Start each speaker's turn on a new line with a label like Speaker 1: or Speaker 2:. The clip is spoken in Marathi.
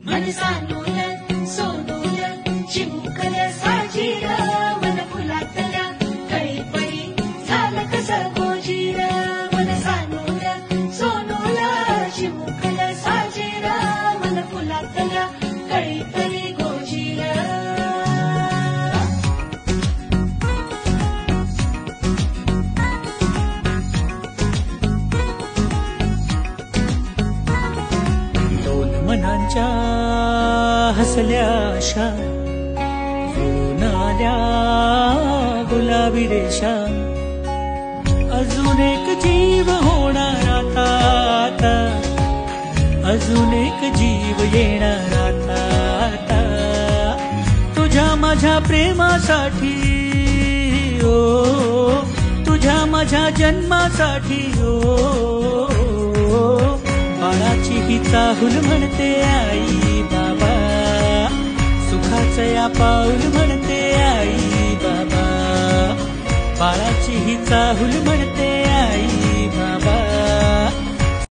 Speaker 1: मन सानूल सोनूल चिमुकल साजीर मन फुलातल्या कळी पळी झालं कसं गोजीर मन सानूल सोनूल चिमुकल साजीर मन फुलातल्या कळी पळी गोजीर
Speaker 2: मनांच्या हसल्या आशा जुळून आल्या गुलाबी रेषा अजून एक जीव होणार आता अजून एक जीव येणार आता तुझ्या माझ्या प्रेमासाठी ओ तुझ्या माझ्या जन्मासाठी ओ बाळाची ही चाहूल म्हणते आई बाबा सुखाचं या पाऊल म्हणते आई बाबा बाळाची ही चाहूल म्हणते